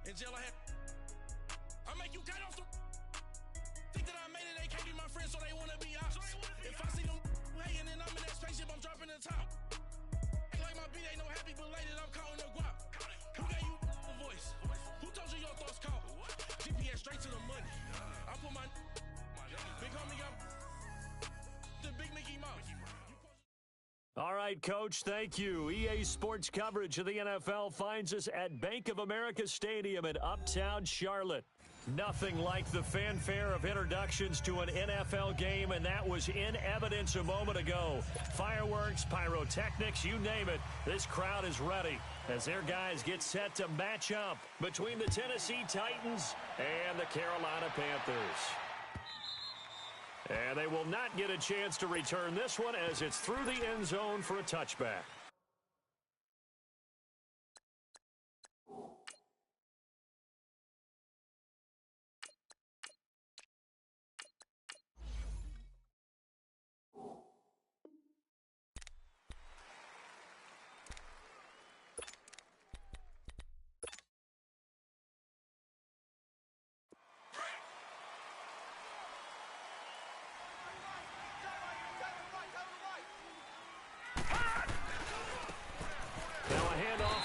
In jail, I make you get off the. Think that I made it, they can't be my friends, so they wanna be ops. If I see them hating and I'm in that spaceship, I'm dropping the top. Ain't like my beat, ain't no happy belated, I'm counting the guap. Who gave you a voice? Who told you your thoughts count? GPS straight to the money. I put my big homie got the big Mickey Mouse. All right, Coach, thank you. EA Sports coverage of the NFL finds us at Bank of America Stadium in Uptown Charlotte. Nothing like the fanfare of introductions to an NFL game, and that was in evidence a moment ago. Fireworks, pyrotechnics, you name it. This crowd is ready as their guys get set to match up between the Tennessee Titans and the Carolina Panthers. And they will not get a chance to return this one as it's through the end zone for a touchback.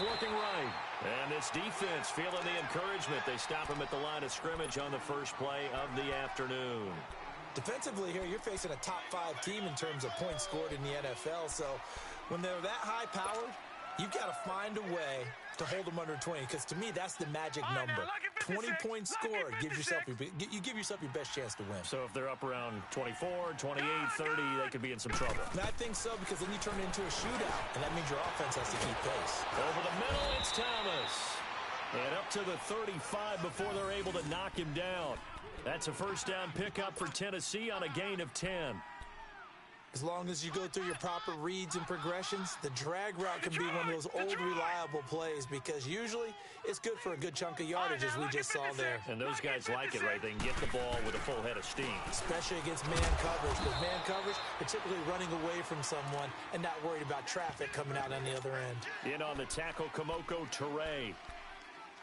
Looking right. And this defense feeling the encouragement. They stop him at the line of scrimmage on the first play of the afternoon. Defensively here, you're facing a top 5 team in terms of points scored in the NFL. So when they're that high-powered, you've got to find a way to hold them under 20, because to me, that's the magic number. 20 points scored, you give yourself your best chance to win. So if they're up around 24, 28, 30, they could be in some trouble. And I think so, because then you turn it into a shootout, and that means your offense has to keep pace. Over the middle, it's Thomas. And up to the 35 before they're able to knock him down. That's a first down pickup for Tennessee on a gain of 10. As long as you go through your proper reads and progressions, the drag route can be one of those old reliable plays, because usually it's good for a good chunk of yardage, as we just saw there. And those guys like it, right? They can get the ball with a full head of steam. Especially against man coverage. With man coverage, they're typically running away from someone and not worried about traffic coming out on the other end. In on the tackle, Kamoko Toure.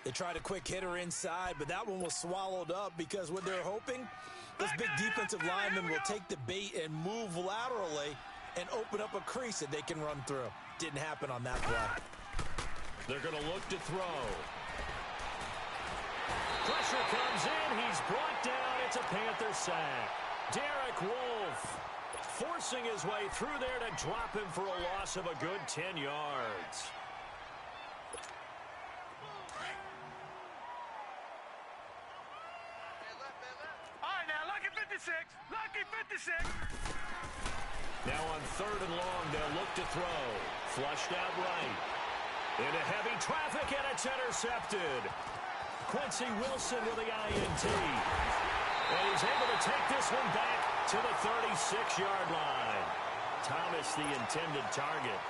They tried a quick hitter inside, but that one was swallowed up, because what they're hoping, this big defensive lineman will take the bait and move laterally and open up a crease that they can run through. Didn't happen on that play. They're going to look to throw. Pressure comes in. He's brought down. It's a Panther sack. Derek Wolfe forcing his way through there to drop him for a loss of a good 10 yards. Lucky 56. Now on 3rd and long, they'll look to throw. Flushed out right. Into heavy traffic, and it's intercepted. Quincy Wilson with the INT. And he's able to take this one back to the 36-yard line. Thomas, the intended target.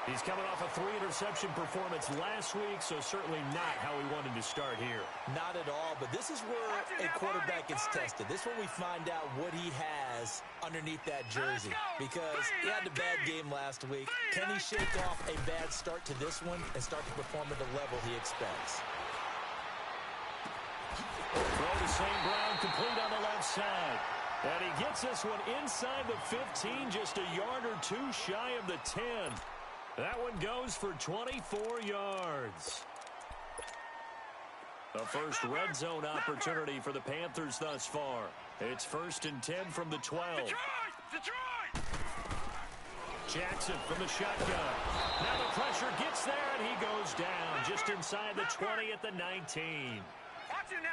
He's coming off a 3-interception performance last week, so certainly not how we wanted to start here. Not at all, but this is where a quarterback gets tested. This is where we find out what he has underneath that jersey, because he had a bad game last week. Can he shake off a bad start to this one and start to perform at the level he expects? Throw to St. Brown, complete on the left side. And he gets this one inside the 15, just a yard or two shy of the 10. That one goes for 24 yards. The first red zone opportunity for the Panthers thus far. It's 1st and 10 from the 12. Detroit! Jackson from the shotgun. Now the pressure gets there, and he goes down just inside the 20 at the 19.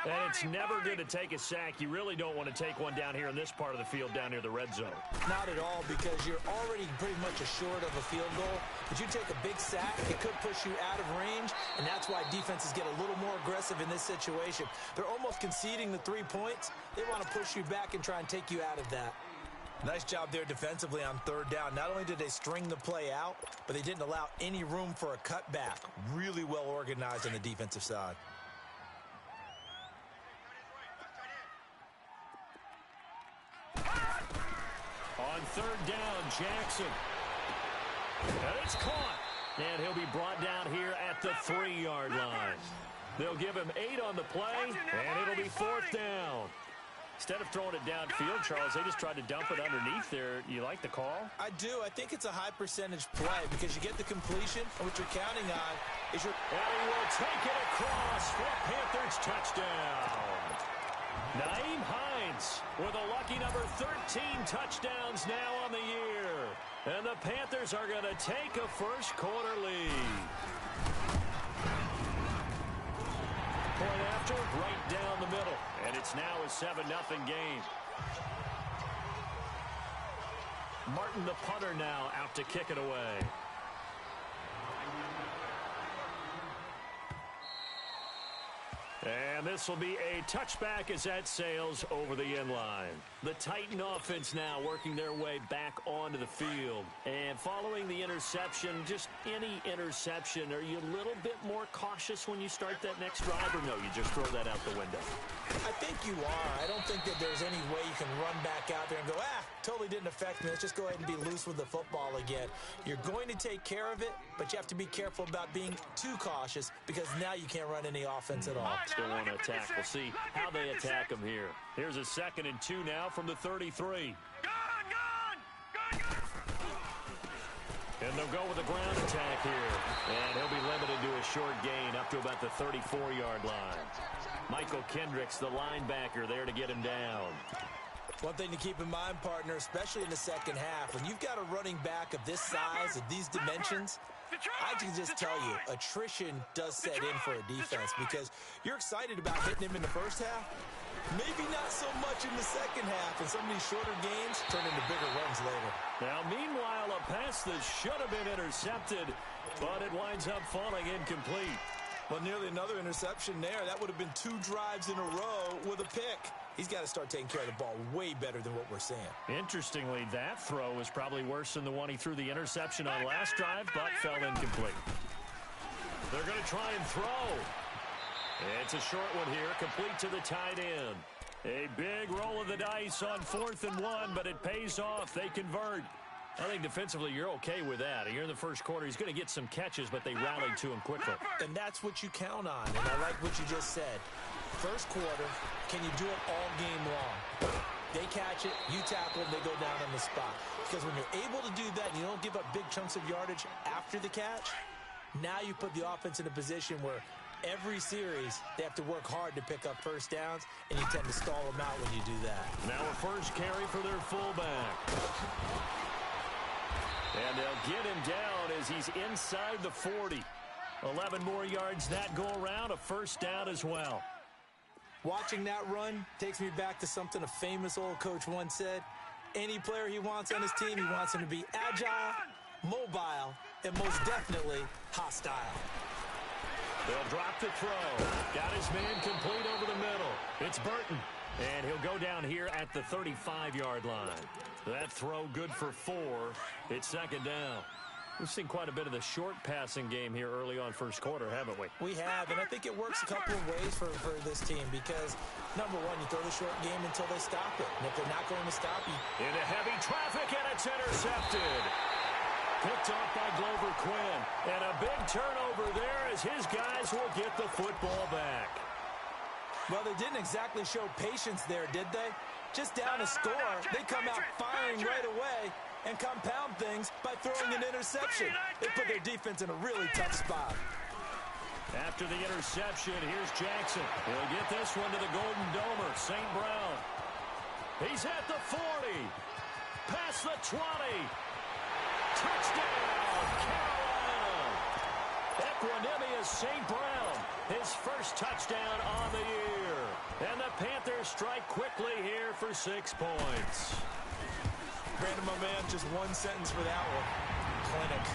And it's never good to take a sack. You really don't want to take one down here in this part of the field down near the red zone. Not at all, because you're already pretty much assured of a field goal. But you take a big sack, it could push you out of range, and that's why defenses get a little more aggressive in this situation. They're almost conceding the 3 points. They want to push you back and try and take you out of that. Nice job there defensively on 3rd down. Not only did they string the play out, but they didn't allow any room for a cutback. Really well organized on the defensive side. On 3rd down, Jackson. And it's caught. And he'll be brought down here at the 3-yard line. They'll give him 8 on the play, and it'll be 4th down. Instead of throwing it downfield, Charles, they just tried to dump it underneath there. You like the call? I do. I think it's a high percentage play because you get the completion, and what you're counting on is your... And he will take it across for a Panthers touchdown. Nyheim Hines with a lucky number 13 touchdowns now on the year. And the Panthers are going to take a first-quarter lead. Point after, right down the middle. And it's now a 7-0 game. Martin, the punter, now out to kick it away. And this will be a touchback as that sails over the end line. The Titan offense now working their way back onto the field. And following the interception, just any interception, are you a little bit more cautious when you start that next drive, or no, you just throw that out the window? I think you are. I don't think that there's any way you can run back out there and go, totally didn't affect me. Let's just go ahead and be loose with the football again. You're going to take care of it, but you have to be careful about being too cautious because now you can't run any offense at all. Still want to attack. We'll see how they attack them here. Here's a 2nd and 2 now from the 33. And they'll go with a ground attack here. And he'll be limited to a short gain up to about the 34-yard line. Michael Kendricks, the linebacker, there to get him down. One thing to keep in mind, partner, especially in the second half, when you've got a running back of this size, of these dimensions, I can just tell you, attrition does set in for a defense because you're excited about hitting him in the first half. Maybe not so much in the second half, and some of these shorter gains turn into bigger runs later. Now, meanwhile, a pass that should have been intercepted, but it winds up falling incomplete. Well, nearly another interception there. That would have been 2 drives in a row with a pick. He's got to start taking care of the ball way better than what we're seeing. Interestingly, that throw was probably worse than the one he threw the interception on last drive, but fell incomplete. They're going to try and throw. It's a short one here, complete to the tight end. A big roll of the dice on 4th and 1, but it pays off. They convert. I think defensively you're okay with that. Here in the first quarter, he's going to get some catches, but they rallied to him quickly. And that's what you count on, and I like what you just said. First quarter, can you do it all game long? They catch it, you tackle them, they go down on the spot. Because when you're able to do that and you don't give up big chunks of yardage after the catch, now you put the offense in a position where every series they have to work hard to pick up first downs, and you tend to stall them out when you do that. Now a first carry for their fullback. And they'll get him down as he's inside the 40. 11 more yards that go around, a first down as well. Watching that run takes me back to something a famous old coach once said. Any player he wants on his team, he wants him to be agile, mobile, and most definitely hostile. They'll drop the throw. Got his man complete over the middle. It's Burton. And he'll go down here at the 35-yard line. That throw good for 4. It's 2nd down. We've seen quite a bit of the short passing game here early on first quarter, haven't we? We have, and I think it works a couple of ways for this team because, number one, you throw the short game until they stop it. And if they're not going to stop you... Into heavy traffic, and it's intercepted. Picked off by Glover Quinn. And a big turnover there as his guys will get the football back. Well, they didn't exactly show patience there, did they? Just down a score, they come out firing right away and compound things by throwing an interception. They put their defense in a really tough spot. After the interception, here's Jackson. He'll get this one to the Golden Domer, St. Brown. He's at the 40. Past the 20. Touchdown, Carolina. Equanimous St. Brown, his first touchdown on the year. And the Panthers strike quickly here for 6 points. Brandon, my man, just one sentence for that one. Clinic.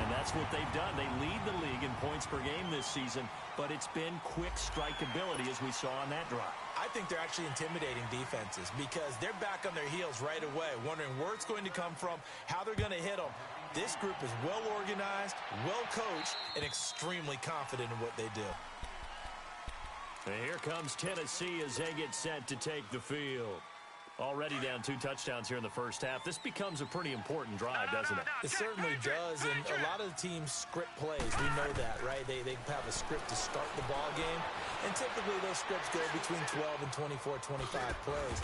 And that's what they've done. They lead the league in points per game this season, but it's been quick strikeability as we saw on that drive. I think they're actually intimidating defenses because they're back on their heels right away, wondering where it's going to come from, how they're going to hit them. This group is well organized, well coached, and extremely confident in what they do. And here comes Tennessee as they get set to take the field. Already down 2 touchdowns here in the first half. This becomes a pretty important drive, doesn't it? It certainly does, and a lot of the teams script plays. We know that, right? They have a script to start the ball game, and typically those scripts go between 12 and 24, 25 plays.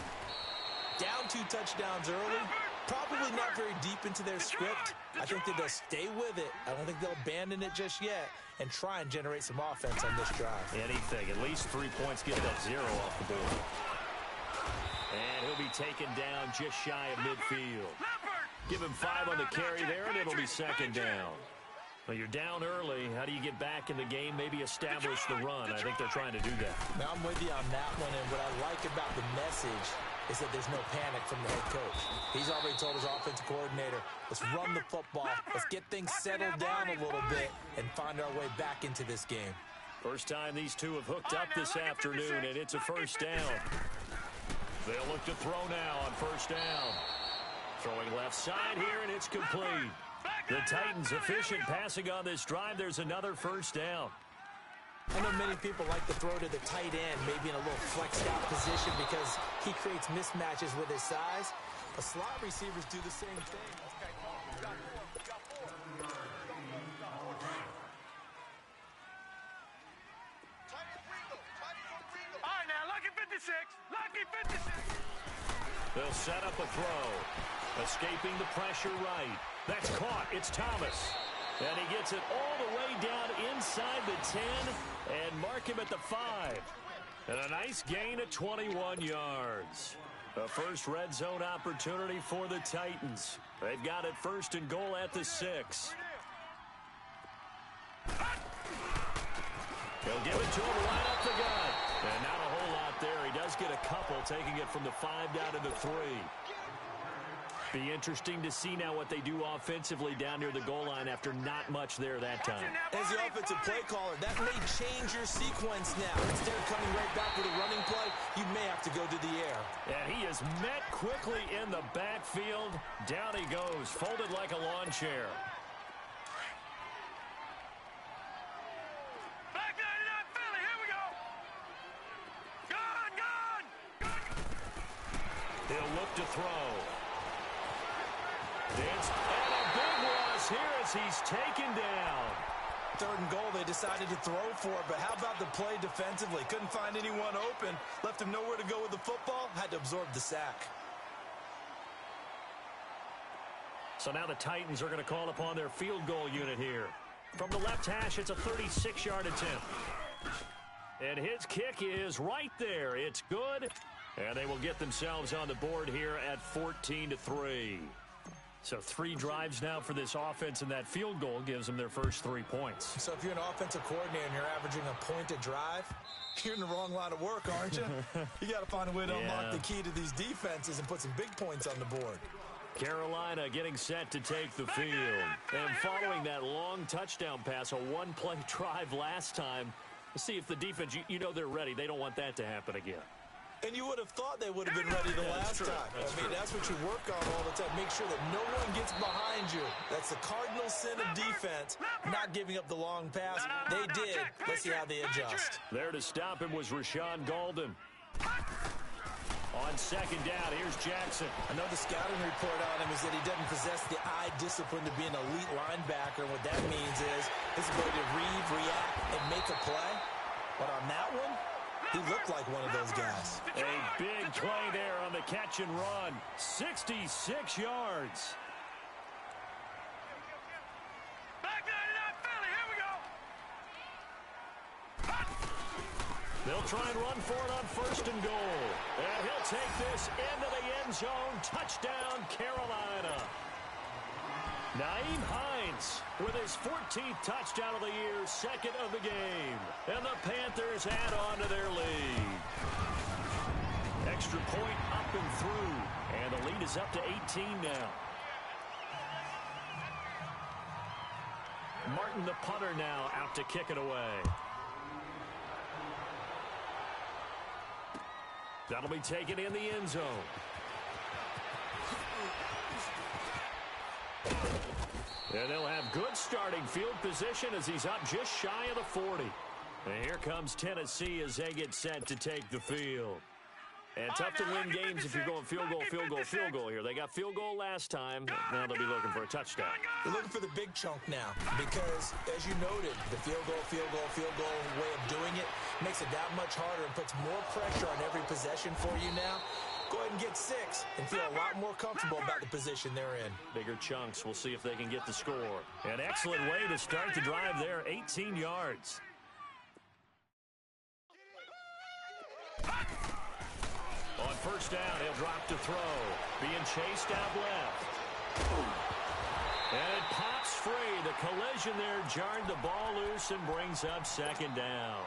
Down 2 touchdowns early, probably not very deep into their script. I think that they'll stay with it. I don't think they'll abandon it just yet and try and generate some offense on this drive. Anything. At least 3 points, get that 0 off the board. And he'll be taken down just shy of midfield. Give him 5 on the carry there, and it'll be second down. Well, you're down early. How do you get back in the game, maybe establish the run? I think they're trying to do that. Now, I'm with you on that one, and what I like about the message is that there's no panic from the head coach. He's already told his offensive coordinator, let's run the football, let's get things settled down a little bit and find our way back into this game. First time these two have hooked up this afternoon, and it's a first down. They'll look to throw now on first down. Throwing left side here, and it's complete. The Titans efficient passing on this drive. There's another first down. I know many people like to throw to the tight end, maybe in a little flexed out position because he creates mismatches with his size. But slot receivers do the same thing. All right, now, lucky 56. Lucky 56. They'll set up a throw. Escaping the pressure right. That's caught. It's Thomas. And he gets it all the way down inside the 10 and mark him at the 5. And a nice gain of 21 yards. A first red zone opportunity for the Titans. They've got it first and goal at the 6. He'll give it to him right up the gut. And not a whole lot there. He does get a couple, taking it from the 5 down to the 3. Be interesting to see now what they do offensively down near the goal line after not much there that time. As the offensive play caller, that may change your sequence now. Instead of coming right back with a running play, you may have to go to the air. And he is met quickly in the backfield. Down he goes, folded like a lawn chair. Back 99 Philly, here we go. Gone. He'll look to throw. And a big loss here as he's taken down. 3rd and goal, they decided to throw for it, but how about the play defensively? Couldn't find anyone open, left him nowhere to go with the football, had to absorb the sack. So now the Titans are going to call upon their field goal unit here. From the left hash, it's a 36-yard attempt. And his kick is right there. It's good, and they will get themselves on the board here at 14-3. So 3 drives now for this offense, and that field goal gives them their first 3 points. So if you're an offensive coordinator and you're averaging a point a drive, you're in the wrong line of work, aren't you? You got to find a way to unlock the key to these defenses and put some big points on the board. Carolina getting set to take the field. And following that long touchdown pass, a 1-play drive last time, let's see if the defense, you know they're ready. They don't want that to happen again. And you would have thought they would have been ready the last time. That's what you work on all the time. Make sure that no one gets behind you. That's the cardinal sin of defense, not giving up the long pass. They did. Let's see how they adjust. There to stop him was Rashawn Golden. On second down, here's Jackson. I know the scouting report on him is that he doesn't possess the eye discipline to be an elite linebacker. What that means is his ability to read, react, and make a play. But on that one, he looked like one of those guys. A big play there on the catch and run. 66 yards. Back 99 Philly, here we go. They'll try and run for it on first and goal. And he'll take this into the end zone. Touchdown, Carolina. Nyheim Hines with his 14th touchdown of the year, 2nd of the game. And the Panthers add on to their lead. Extra point up and through. And the lead is up to 18 now. Martin, the punter, now out to kick it away. That'll be taken in the end zone. And they'll have good starting field position as he's up just shy of the 40. And here comes Tennessee as they get set to take the field. And tough to win games if you're going field goal, field goal, field goal here. They got field goal last time. Now they'll be looking for a touchdown. They're looking for the big chunk now because, as you noted, the field goal way of doing it makes it that much harder and puts more pressure on every possession for you now. Go ahead and get 6 and feel a lot more comfortable about the position they're in. Bigger chunks. We'll see if they can get the score. An excellent way to start the drive there, 18 yards. On first down, he'll drop to throw. Being chased out left. And it pops free. The collision there jarred the ball loose and brings up second down.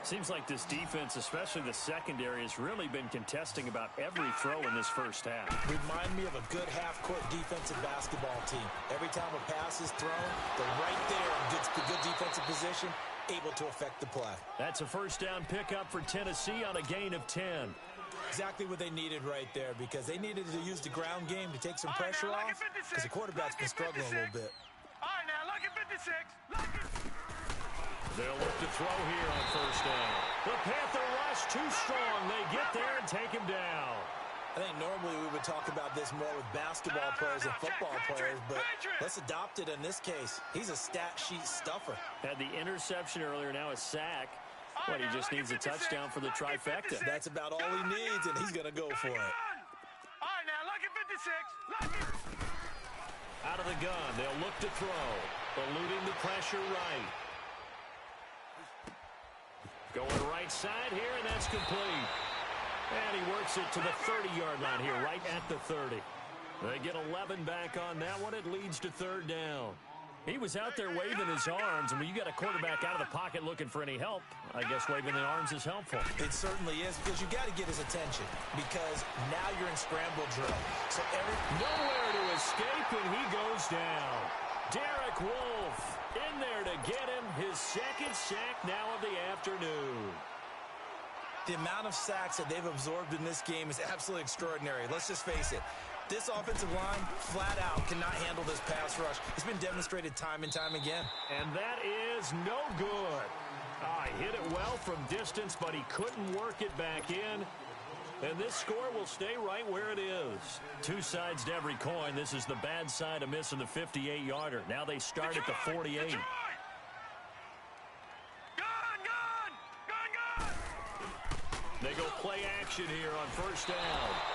Seems like this defense, especially the secondary, has really been contesting about every throw in this first half. Remind me of a good half-court defensive basketball team. Every time a pass is thrown, they're right there in good defensive position, able to affect the play. That's a first down pickup for Tennessee on a gain of 10. Exactly what they needed right there because they needed to use the ground game to take some pressure off because the quarterback's been struggling a little bit. All right, now, look at 56. They'll look to throw here on first down. The Panther rush too strong. They get there and take him down. I think normally we would talk about this more with basketball players and football players, but let's adopt it in this case. He's a stat sheet stuffer. Had the interception earlier, now a sack. But he just needs a touchdown for the trifecta. That's about all he needs, and he's going to go for it. All right, now, look at 56. Out of the gun, they'll look to throw. Eluding the pressure right. Going right side here, and that's complete. And he works it to the 30-yard line here, right at the 30. They get 11 back on that one. It leads to third down. He was out there waving his arms, and when you got a quarterback out of the pocket looking for any help, I guess waving the arms is helpful. It certainly is, because you got to get his attention, because now you're in scramble drill. So nowhere to escape, and he goes down. Derek Wolfe in there to get him his second sack now of the afternoon. The amount of sacks that they've absorbed in this game is absolutely extraordinary. Let's just face it. This offensive line, flat out, cannot handle this pass rush. It's been demonstrated time and time again. And that is no good. He hit it well from distance, but he couldn't work it back in. And this score will stay right where it is. Two sides to every coin. This is the bad side of missing the 58-yarder. Now they start at the 48. They go play action here on first down.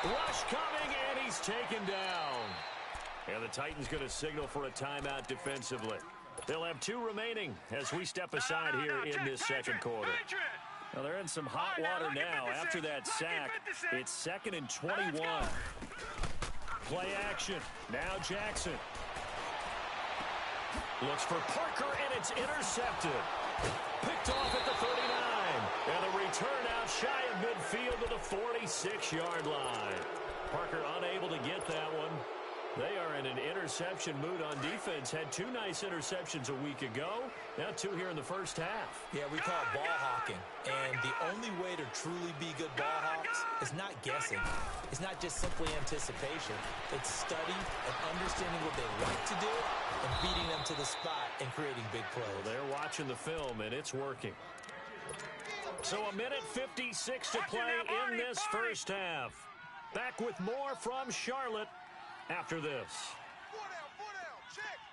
Rush coming, and he's taken down. And the Titans going to signal for a timeout defensively. They'll have 2 remaining as we step aside here in this second quarter. Now they're in some hot water now. After that sack, it's 2nd and 21. Play action. Now Jackson. Looks for Parker, and it's intercepted. Picked off at the 39. And a return out shy of midfield to the 46-yard line. Parker unable to get that one. They are in an interception mood on defense. Had 2 nice interceptions a week ago. Now 2 here in the first half. Yeah, we call it ball hawking. And the only way to truly be good ball hawks is not guessing. It's not just simply anticipation. It's studying and understanding what they like to do and beating them to the spot and creating big plays. Well, they're watching the film, and it's working. So a minute 56 to play in this first half. Back with more from Charlotte after this.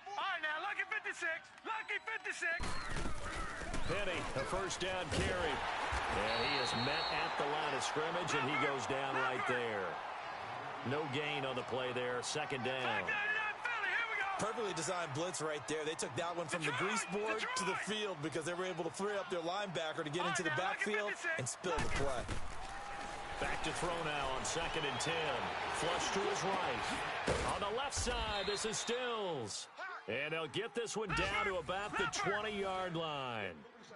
All right, now, lucky 56. Lucky 56. Penny, a first down carry. And he is met at the line of scrimmage, and he goes down right there. No gain on the play there. Second down. Perfectly designed blitz right there. They took that one from the grease board to the field because they were able to free up their linebacker to get into the backfield and spill the play. Back to throw now on 2nd and 10. Flush to his right. On the left side, this is Stills. And they'll get this one down to about the 20-yard line.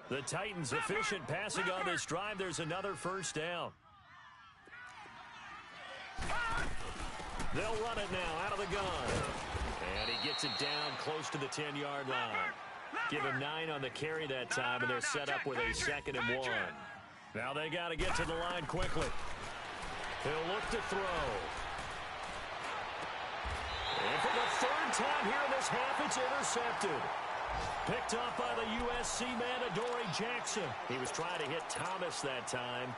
The Titans efficient passing on this drive. There's another first down. They'll run it now out of the gun. And he gets it down close to the 10-yard line. Give him 9 on the carry that time, and they're set up with a 2nd and 1. Now they got to get to the line quickly. He'll look to throw. And for the 3rd time here in this half, it's intercepted. Picked up by the USC man, Adoree Jackson. He was trying to hit Thomas that time.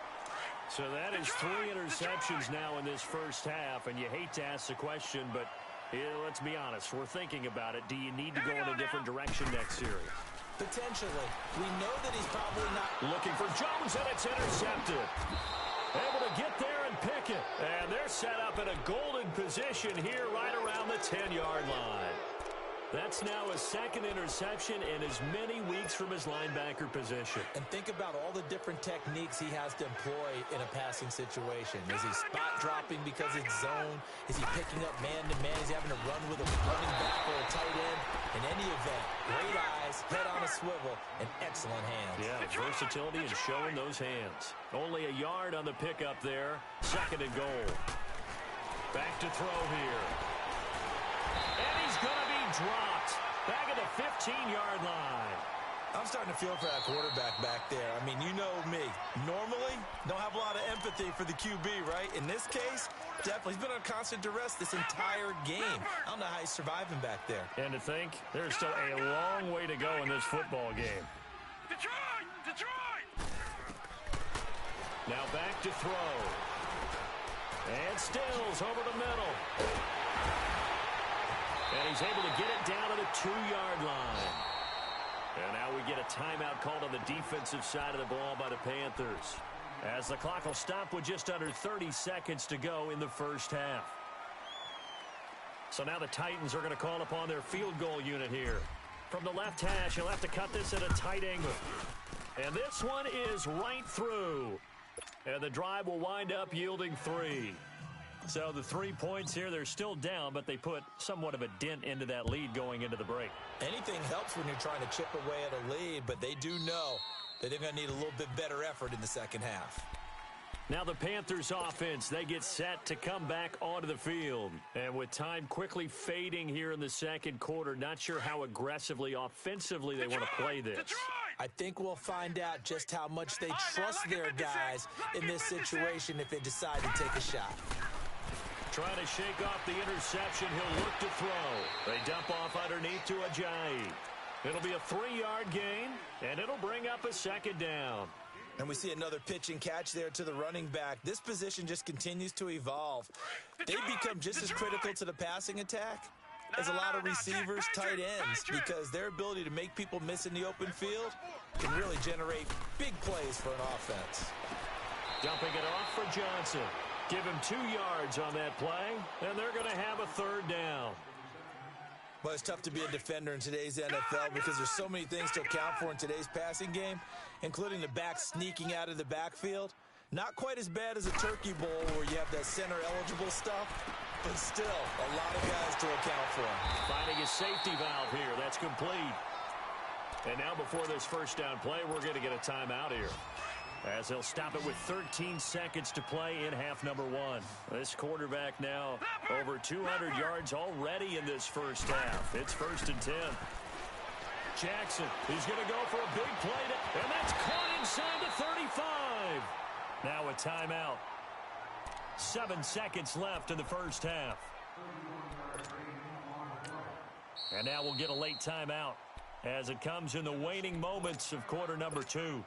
So that is 3 interceptions now in this first half, and you hate to ask the question, but let's be honest. We're thinking about it. Do you need to go in a different direction next series? Potentially. We know that he's probably not looking for Jones, and it's intercepted. Able to get there and pick it. And they're set up in a golden position here right around the 10-yard line. That's now his second interception in as many weeks from his linebacker position. And think about all the different techniques he has to employ in a passing situation. Is he spot dropping because it's zone? Is he picking up man-to-man? Is he having to run with a running back or a tight end? In any event, great eyes, head on a swivel, and excellent hands. Yeah, versatility and showing those hands. Only a yard on the pickup there. Second and goal. Back to throw here. And he's going to be dropped back at the 15-yard line. I'm starting to feel for that quarterback back there. I mean, you know me. Normally, don't have a lot of empathy for the QB, right? In this case, definitely. He's been on constant duress this entire game. I don't know how he's surviving back there. And to think, there's still a long way to go in this football game. Detroit! Detroit! Now back to throw. And Stills over the middle. And he's able to get it down to the 2-yard line. And now we get a timeout called on the defensive side of the ball by the Panthers, as the clock will stop with just under 30 seconds to go in the first half. So now the Titans are going to call upon their field goal unit here. From the left hash, he'll have to cut this at a tight angle. And this one is right through. And the drive will wind up yielding 3. So the 3 points here, they're still down, but they put somewhat of a dent into that lead going into the break. Anything helps when you're trying to chip away at a lead, but they do know that they're going to need a little bit better effort in the second half. Now the Panthers offense, they get set to come back onto the field. And with time quickly fading here in the second quarter, not sure how aggressively, offensively they want to play this. I think we'll find out just how much they trust their guys in this situation if they decide to take a shot. Trying to shake off the interception. He'll look to throw. They dump off underneath to Ajayi. It'll be a 3-yard gain, and it'll bring up a second down. And we see another pitch and catch there to the running back. This position just continues to evolve. They become just as critical to the passing attack as a lot of receivers, tight ends, because their ability to make people miss in the open field can really generate big plays for an offense. Dumping it off for Johnson. Give him 2 yards on that play, and they're going to have a third down. Well, it's tough to be a defender in today's NFL because there's so many things to account for in today's passing game, including the back sneaking out of the backfield. Not quite as bad as a turkey bowl where you have that center-eligible stuff, but still a lot of guys to account for. Finding a safety valve here. That's complete. And now before this first down play, we're going to get a timeout here, as they'll stop it with 13 seconds to play in half number 1. This quarterback now over 200 yards already in this first half. It's 1st and 10. Jackson, he's going to go for a big play, and that's caught inside the 35. Now a timeout. 7 seconds left in the first half. And now we'll get a late timeout as it comes in the waning moments of quarter number 2.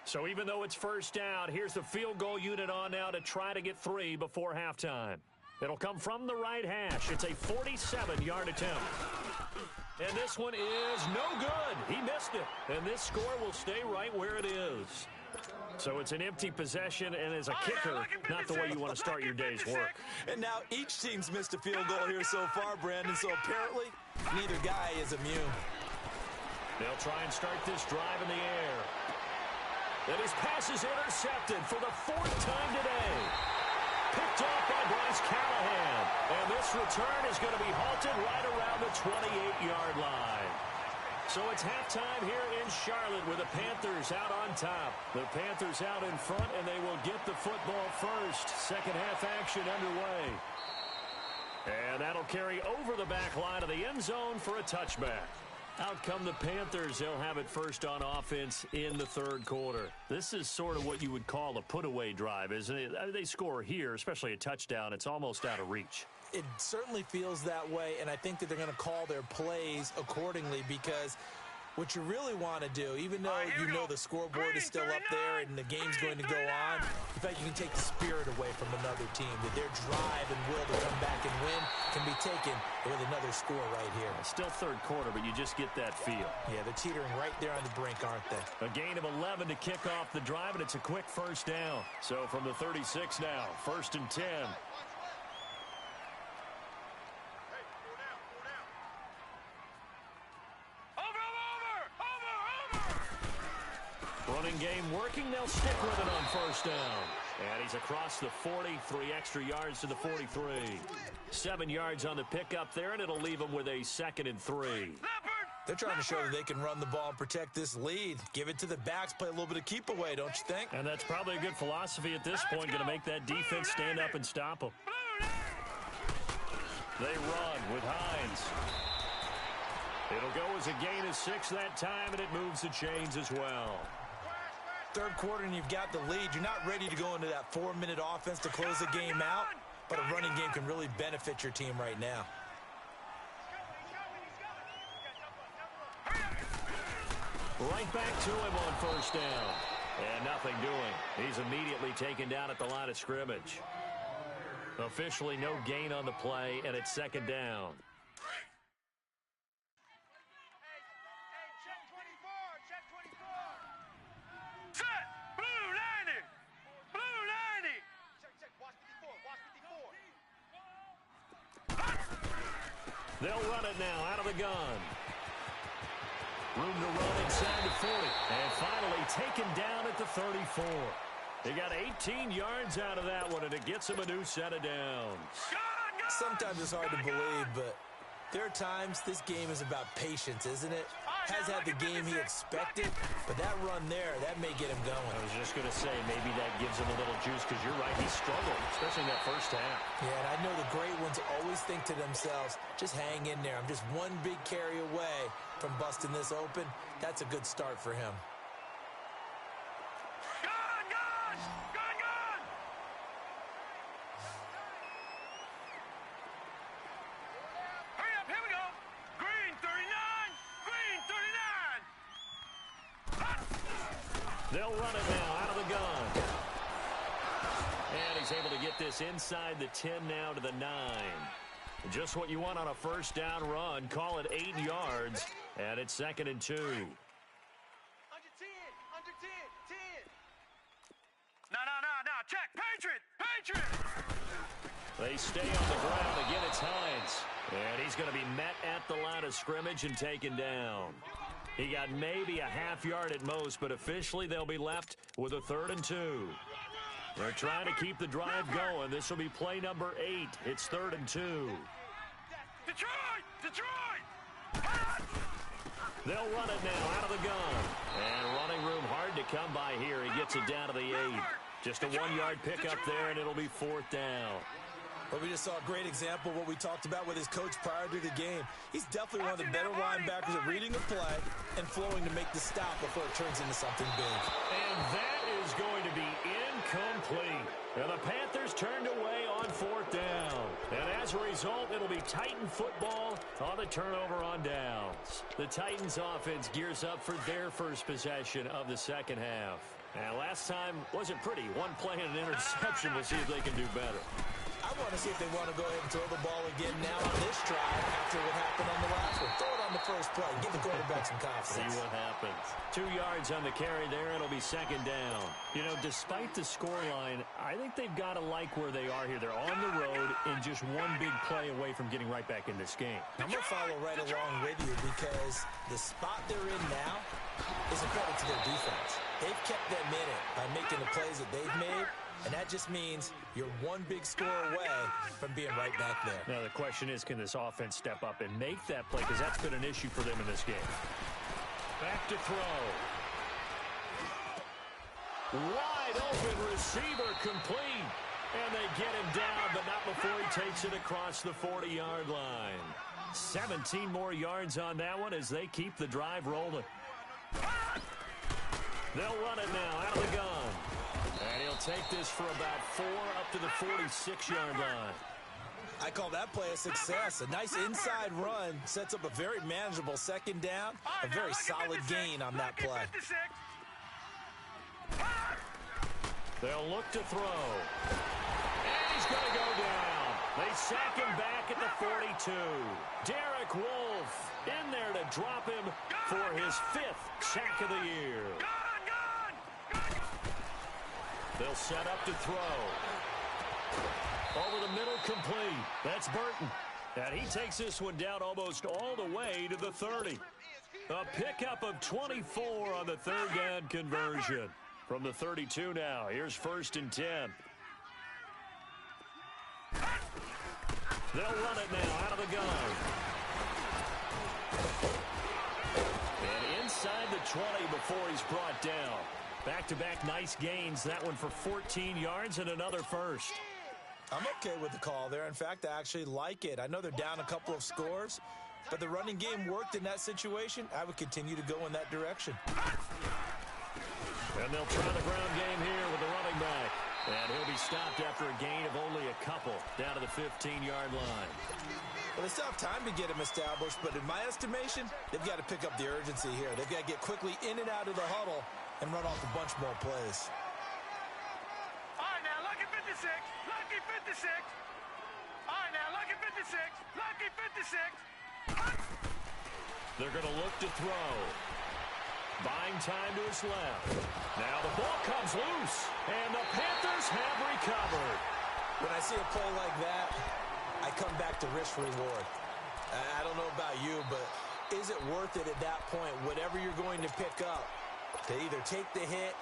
So even though it's first down, here's the field goal unit on now to try to get 3 before halftime. It'll come from the right hash. It's a 47-yard attempt. And this one is no good. He missed it. And this score will stay right where it is. So it's an empty possession, and as a kicker, not the way you want to start your day's work. And now each team's missed a field goal here so far, Brandon, so apparently neither guy is immune. They'll try and start this drive in the air. And his pass is intercepted for the 4th time today. Picked off by Bryce Callahan. And this return is going to be halted right around the 28-yard line. So it's halftime here in Charlotte with the Panthers out on top. The Panthers out in front, and they will get the football first. Second half action underway. And that'll carry over the back line of the end zone for a touchback. Out come the Panthers. They'll have it first on offense in the third quarter. This is sort of what you would call a put-away drive, isn't it? I mean, they score here, especially a touchdown. It's almost out of reach. It certainly feels that way, and I think that they're going to call their plays accordingly because What you really want to do, even though you know the scoreboard is still up there and the game's going to go on, in fact, you can take the spirit away from another team, that their drive and will to come back and win can be taken with another score right here. Still third quarter, but you just get that feel. Yeah, they're teetering right there on the brink, aren't they? A gain of 11 to kick off the drive, and it's a quick first down. So from the 36 now, 1st and 10. Running game working. They'll stick with it on 1st down. And he's across the 40, 3 extra yards to the 43. 7 yards on the pickup there, and it'll leave him with a 2nd and 3. They're trying to show that they can run the ball and protect this lead. Give it to the backs, play a little bit of keep away, don't you think? And that's probably a good philosophy at this point, going to make that defense stand up and stop them. They run with Hines. It'll go as a gain of 6 that time, and it moves the chains as well. Third quarter and you've got the lead. You're not ready to go into that 4-minute offense to close the game out, but a running game can really benefit your team right now. Right back to him on 1st down. And nothing doing. He's immediately taken down at the line of scrimmage. Officially no gain on the play, and it's 2nd down. They'll run it now out of the gun. Room to run inside the 40. And finally taken down at the 34. He got 18 yards out of that one, and it gets him a new set of downs. Sometimes it's hard to believe, but there are times this game is about patience, isn't it? Has had the game he expected, but that run there, that may get him going. I was just going to say, maybe that gives him a little juice, because you're right, he struggled, especially in that first half. Yeah, and I know the great ones always think to themselves, just hang in there. I'm just one big carry away from busting this open. That's a good start for him. They'll run it now out of the gun. And he's able to get this inside the 10 now to the 9. Just what you want on a 1st down run. Call it 8 yards. And it's 2nd and 2. Under 10. No. Check. Patriot. They stay on the ground. Again, it's Hines. And he's going to be met at the line of scrimmage and taken down. He got maybe a half yard at most, but officially they'll be left with a 3rd and 2. They're trying to keep the drive going. This will be play number 8. It's 3rd and 2. Detroit! They'll run it now out of the gun. And running room hard to come by here. He gets it down to the 8. Just a 1-yard pickup there, and it'll be 4th down. But we just saw a great example of what we talked about with his coach prior to the game. He's definitely one of the better linebackers at reading a play and flowing to make the stop before it turns into something big. And that is going to be incomplete. And the Panthers turned away on 4th down. And as a result, it'll be Titan football on the turnover on downs. The Titans offense gears up for their first possession of the second half. And last time wasn't pretty. One play and an interception. We'll see if they can do better. I want to see if they want to go ahead and throw the ball again now on this drive after what happened on the last one. Throw it on the first play. Give the quarterback some confidence. See what happens. 2 yards on the carry there. It'll be 2nd down. You know, despite the scoreline, I think they've got to like where they are here. They're on the road and just one big play away from getting right back in this game. I'm going to follow right along with you because the spot they're in now is a credit to their defense. They've kept them in it by making the plays that they've made. And that just means you're one big score away from being right back there. Now, the question is, can this offense step up and make that play? Because that's been an issue for them in this game. Back to throw. Wide open receiver complete. And they get him down, but not before he takes it across the 40-yard line. 17 more yards on that one as they keep the drive rolling. They'll run it now out of the gun. And he'll take this for about 4 up to the 46-yard line. I call that play a success. A nice inside run sets up a very manageable second down. A very solid gain on that play. They'll look to throw. And he's going to go down. They sack him back at the 42. Derek Wolfe in there to drop him for his 5th sack of the year. They'll set up to throw. Over the middle, complete. That's Burton. And he takes this one down almost all the way to the 30. A pickup of 24 on the third down conversion. From the 32 now, here's 1st and 10. They'll run it now out of the gun. And inside the 20 before he's brought down. Back-to-back nice gains. That one for 14 yards and another first. I'm okay with the call there. In fact, I actually like it. I know they're down a couple of scores, but the running game worked in that situation. I would continue to go in that direction. And they'll try the ground game here with the running back. And he'll be stopped after a gain of only a couple down to the 15-yard line. Well, they still have time to get him established, but in my estimation, they've got to pick up the urgency here. They've got to get quickly in and out of the huddle and run off a bunch more plays. All right, now, lucky 56. Lucky 56. All right, now, lucky 56. Lucky 56. They're going to look to throw. Buying time to his left. Now the ball comes loose, and the Panthers have recovered. When I see a play like that, I come back to risk reward. I don't know about you, but is it worth it at that point, whatever you're going to pick up, to either take the hit,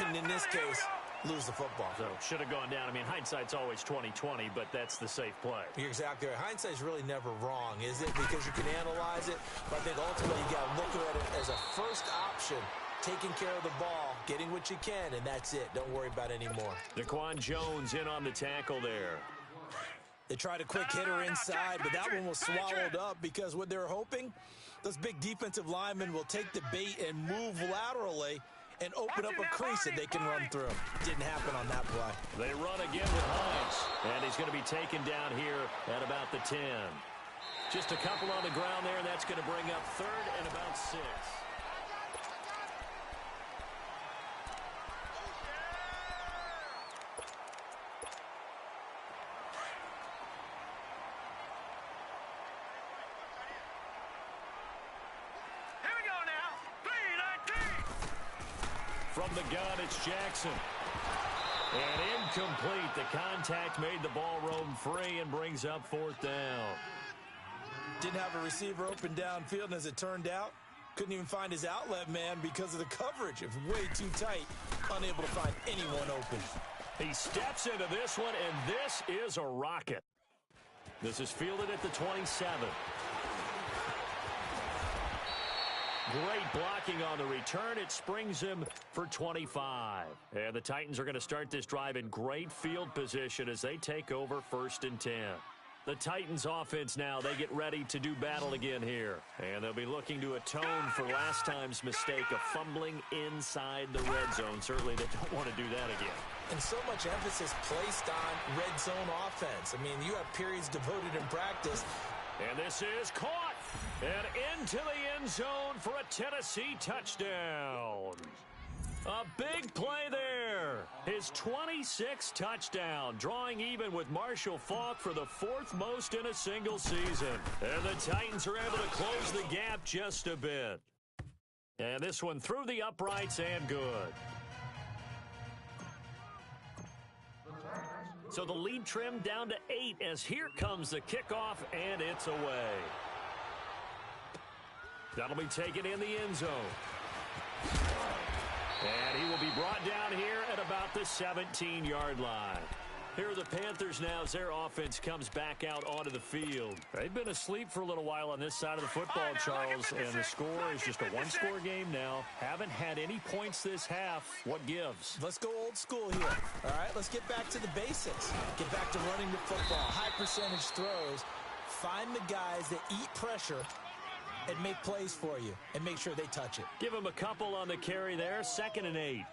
and in this case, lose the football? So should have gone down. I mean, hindsight's always 20/20, but that's the safe play. You're exactly right. Hindsight's really never wrong, is it? Because you can analyze it, but I think ultimately you got to look at it as a first option, taking care of the ball, getting what you can, and that's it. Don't worry about any more. Daquan Jones in on the tackle there. They tried a quick hitter inside, but that one was swallowed up because what they're hoping, those big defensive linemen will take the bait and move laterally and open up a crease that they can run through. Didn't happen on that play. They run again with Hines, and he's going to be taken down here at about the 10. Just a couple on the ground there, and that's going to bring up 3rd and about 6. From the gun, it's Jackson. And incomplete. The contact made the ball roam free and brings up 4th down. Didn't have a receiver open downfield, and as it turned out, couldn't even find his outlet man because of the coverage. It was way too tight, unable to find anyone open. He steps into this one, and this is a rocket. This is fielded at the 27. Great blocking on the return. It springs him for 25. And the Titans are going to start this drive in great field position as they take over 1st and 10. The Titans offense now, they get ready to do battle again here. And they'll be looking to atone for last time's mistake of fumbling inside the red zone. Certainly they don't want to do that again. And so much emphasis placed on red zone offense. I mean, you have periods devoted in practice. And this is caught. And into the end zone for a Tennessee touchdown. A big play there. His 26th touchdown, drawing even with Marshall Faulk for the 4th most in a single season. And the Titans are able to close the gap just a bit. And this one through the uprights and good. So the lead trimmed down to 8 as here comes the kickoff, and it's away. That'll be taken in the end zone. And he will be brought down here at about the 17-yard line. Here are the Panthers now as their offense comes back out onto the field. They've been asleep for a little while on this side of the football, Charles, and the score is just a one-score game now. Haven't had any points this half. What gives? Let's go old school here. All right, let's get back to the basics. Get back to running the football, high percentage throws. Find the guys that eat pressure and make plays for you and make sure they touch it. Give him a couple on the carry there, 2nd and 8.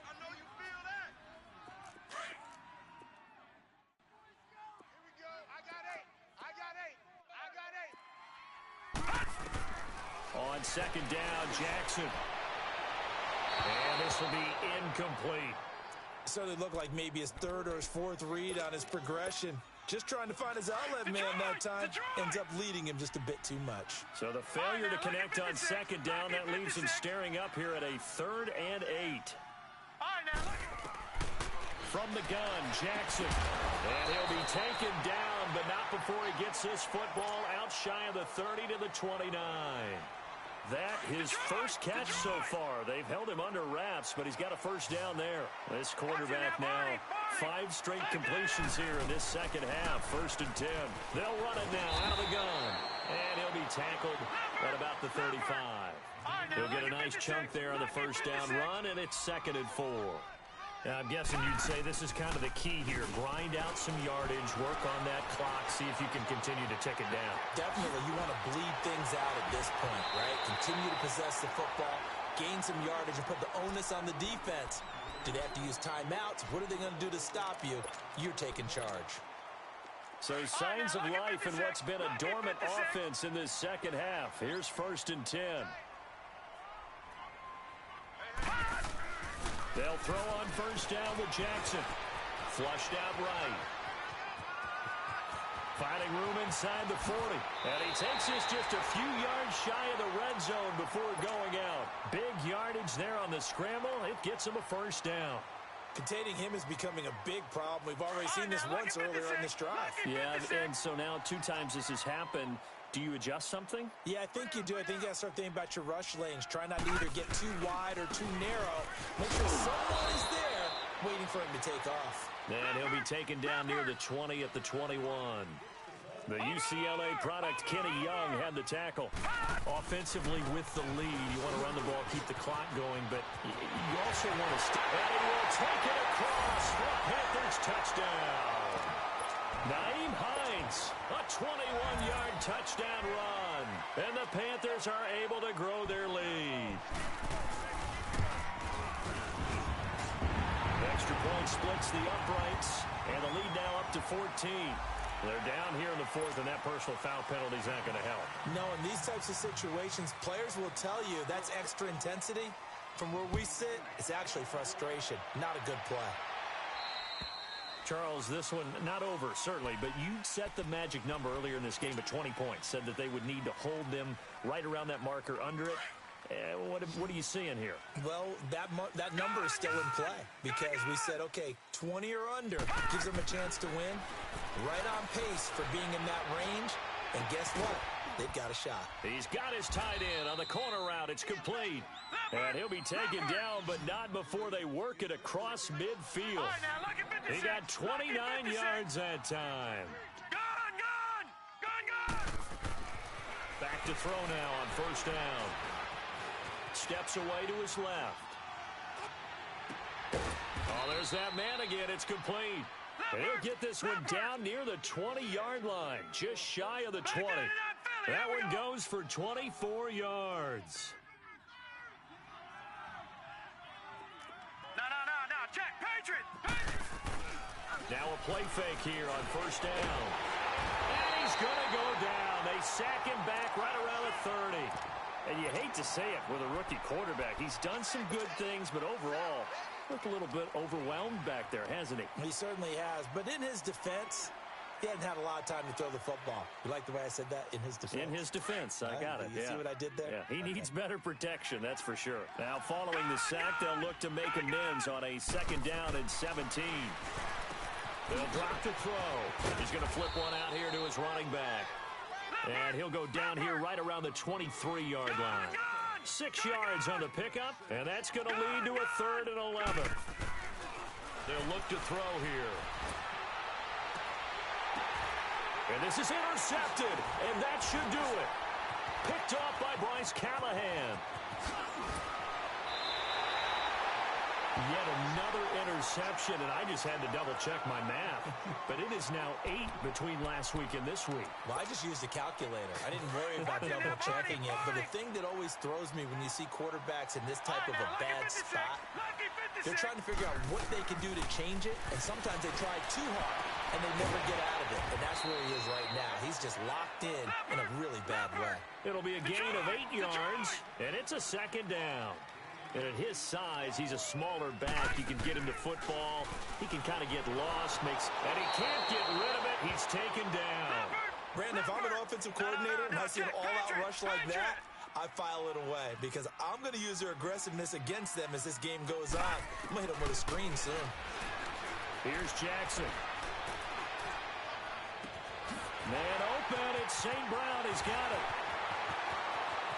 on second down. Jackson. And this will be incomplete. Certainly looked like maybe his third or his fourth read on his progression. Just trying to find his outlet man that time. Ends up leading him just a bit too much. So the failure to connect on second down, that leaves him staring up here at a 3rd and 8. From the gun, Jackson. And he'll be taken down, but not before he gets this football out shy of the 30 to the 29. That his first catch so far. They've held him under wraps, but he's got a first down there. This quarterback now, 5 straight completions here in this second half. 1st and 10. They'll run it now out of the gun. And he'll be tackled at about the 35. He'll get a nice chunk there on the first down run, and it's 2nd and 4. I'm guessing you'd say this is kind of the key here. Grind out some yardage, work on that clock, see if you can continue to tick it down. Definitely, you want to bleed things out at this point, right? Continue to possess the football, gain some yardage, and put the onus on the defense. Do they have to use timeouts? What are they going to do to stop you? You're taking charge. So signs of life in what's been a dormant offense in this second half. Here's 1st and 10. They'll throw on first down with Jackson. Flushed out right. Finding room inside the 40. And he takes this just a few yards shy of the red zone before going out. Big yardage there on the scramble. It gets him a first down. Containing him is becoming a big problem. We've already seen this once earlier in this drive. Yeah, and so now 2 times this has happened. Do you adjust something? Yeah, I think you do. I think you got to start thinking about your rush lanes. Try not to either get too wide or too narrow. Make sure someone is there waiting for him to take off. And he'll be taken down near the 20 at the 21. The UCLA product, Kenny Young, had the tackle. Offensively with the lead, you want to run the ball, keep the clock going, but you also want to and he will take it across for a Panthers touchdown. Naeem Hines, a 21-yard touchdown run, and the Panthers are able to grow their lead. Extra point splits the uprights, and the lead now up to 14. They're down here in the 4th, and that personal foul penalty is not going to help. No, in these types of situations, players will tell you that's extra intensity. From where we sit, it's actually frustration, not a good play. Charles, this one not over, certainly, but you set the magic number earlier in this game at 20 points, said that they would need to hold them right around that marker under it. What are you seeing here? Well, that number is still in play because we said, okay, 20 or under gives them a chance to win. Right on pace for being in that range. And guess what? They've got a shot. He's got his tight end on the corner route. It's complete. And he'll be taken down, but not before they work it across midfield. He got 29 yards that time. Back to throw now on first down. Steps away to his left. Oh, there's that man again. It's complete. And he'll get this one down near the 20-yard line, just shy of the 20. That one goes for 24 yards. No, check, Patriot. Now a play fake here on first down. And he's going to go down. They sack him back right around the 30. And you hate to say it with a rookie quarterback. He's done some good things, but overall, looked a little bit overwhelmed back there, hasn't he? He certainly has. But in his defense, he hasn't had a lot of time to throw the football. You like the way I said that? In his defense. In his defense. I got it. You see what I did there? Yeah, he needs better protection, that's for sure. Now, following the sack, they'll look to make amends on a 2nd down and 17. They'll drop to throw. He's going to flip one out here to his running back. And he'll go down here right around the 23-yard line. 6 yards on the pickup, and that's going to lead to a 3rd and 11. They'll look to throw here. And this is intercepted, and that should do it. Picked off by Bryce Callahan. Yet another interception, and I just had to double-check my math. But it is now 8 between last week and this week. Well, I just used a calculator. I didn't worry about double-checking it. But the thing that always throws me when you see quarterbacks in this type of a bad spot, They're trying to figure out what they can do to change it, and sometimes they try too hard, and they never get out of it. And that's where he is right now. He's just locked in a really bad way. It'll be a gain of 8 yards, and it's a second down. And at his size, he's a smaller back. You can get him to football. He can kind of get lost, and he can't get rid of it. He's taken down. Brandon, if I'm an offensive coordinator and I see an all-out rush like that, I file it away because I'm going to use their aggressiveness against them as this game goes on. I'm going to hit them with a screen soon. Here's Jackson. Man open. It's St. Brown. He's got it.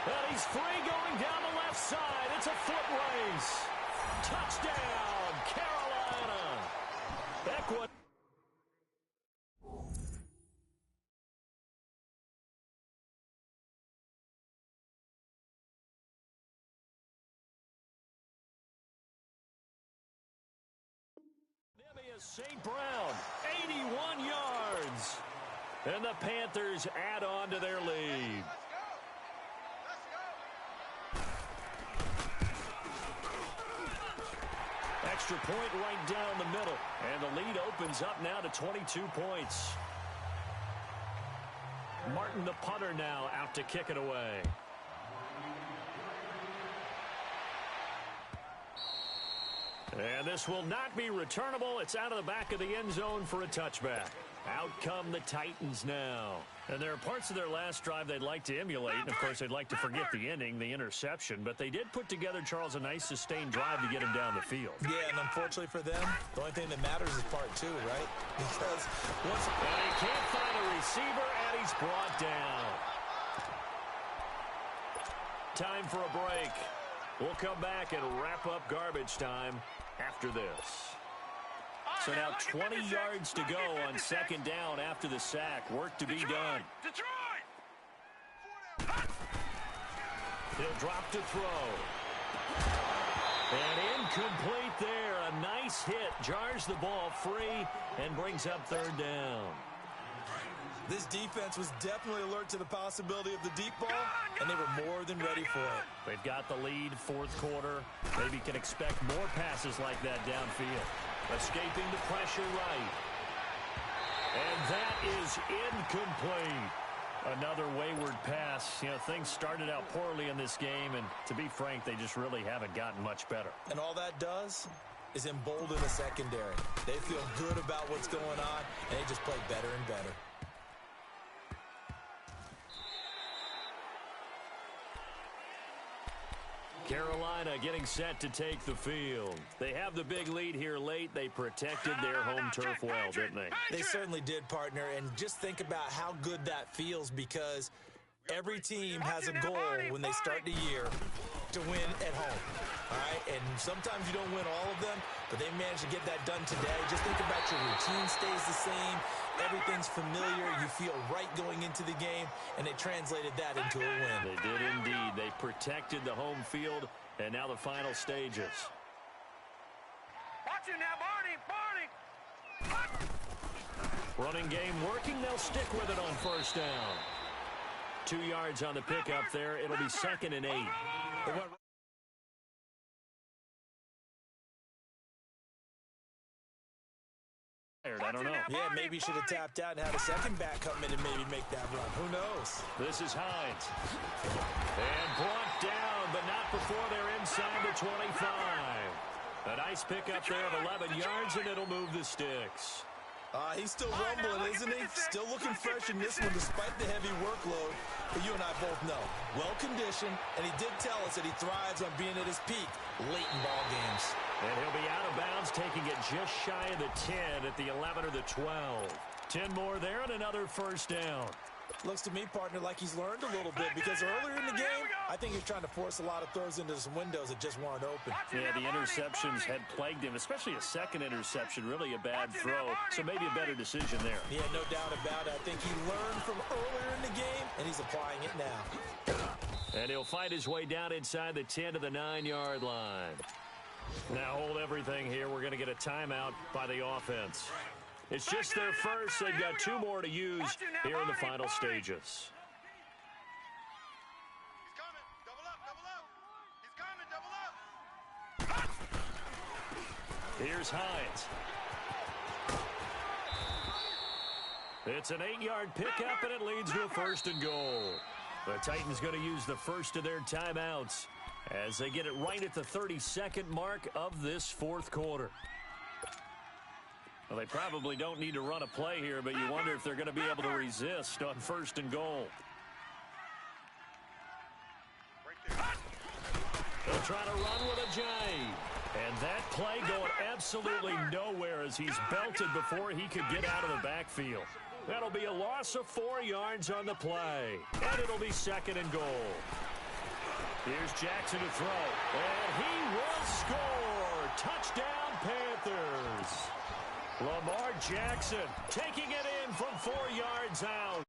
And he's free going down the left side. It's a foot race. Touchdown, Carolina. Beckwith. St. Brown, 81 yards. And the Panthers add on to their lead. Extra point right down the middle. And the lead opens up now to 22 points. Martin, the punter, now out to kick it away. And this will not be returnable. It's out of the back of the end zone for a touchback. Out come the Titans now. And there are parts of their last drive they'd like to emulate. And, of course, they'd like to forget the inning, the interception. But they did put together, Charles, a nice sustained drive to get him down the field. Yeah, and unfortunately for them, the only thing that matters is part 2, right? Because once he can't find a receiver, and he's brought down. Time for a break. We'll come back and wrap up garbage time after this. So now 20 yards to go on second down after the sack. Work to be done. He'll drop to throw. And incomplete there. A nice hit. Jars the ball free and brings up third down. This defense was definitely alert to the possibility of the deep ball, and they were more than ready for it. They've got the lead, fourth quarter. Maybe can expect more passes like that downfield. Escaping the pressure right. And that is incomplete. Another wayward pass. You know, things started out poorly in this game, and to be frank, they just really haven't gotten much better. And all that does is embolden the secondary. They feel good about what's going on, and they just play better and better. Carolina getting set to take the field. They have the big lead here late. They protected their home turf well, didn't they? They certainly did, partner. And just think about how good that feels because every team has a goal when they start the year to win at home. All right? And sometimes you don't win all of them, but they managed to get that done today. Just think about your routine stays the same. Everything's familiar. You feel right going into the game, and they translated that into a win. They did indeed. They protected the home field, and now the final stages. Watch it now, Barney! Running game working. They'll stick with it on first down. 2 yards on the pickup there. It'll be 2nd and 8. I don't know. Yeah, maybe he should have tapped out and had a second back come in and maybe make that run. Who knows? This is Hines. And brought down, but not before they're inside the 25. A nice pickup there of 11 yards, and it'll move the sticks. He's still rumbling, isn't he? Still looking fresh in this one despite the heavy workload. But you and I both know, well-conditioned, and he did tell us that he thrives on being at his peak late in ball games. And he'll be out of bounds, taking it just shy of the 10 at the 11 or the 12. 10 more there and another first down. Looks to me, partner, like he's learned a little bit because earlier in the game, I think he's trying to force a lot of throws into some windows that just weren't open. Yeah, the interceptions had plagued him, especially a second interception, really a bad throw. So maybe a better decision there. Yeah, no doubt about it. I think he learned from earlier in the game, and he's applying it now. And he'll fight his way down inside the 10 to the 9-yard line. Now hold everything here. We're going to get a timeout by the offense. It's just their first. They've got 2 more to use here in the final stages. He's coming. Double up. He's coming. Double up. Here's Hines. It's an 8-yard pickup, and it leads to a 1st and goal. The Titans going to use the first of their timeouts as they get it right at the 32nd mark of this 4th quarter. Well, they probably don't need to run a play here, but you wonder if they're going to be able to resist on 1st and goal. They'll try to run with a J. And that play going absolutely nowhere as he's belted before he could get out of the backfield. That'll be a loss of 4 yards on the play. And it'll be 2nd and goal. Here's Jackson to throw. And he will score. Touchdown, Panthers. Lamar Jackson taking it in from 4 yards out.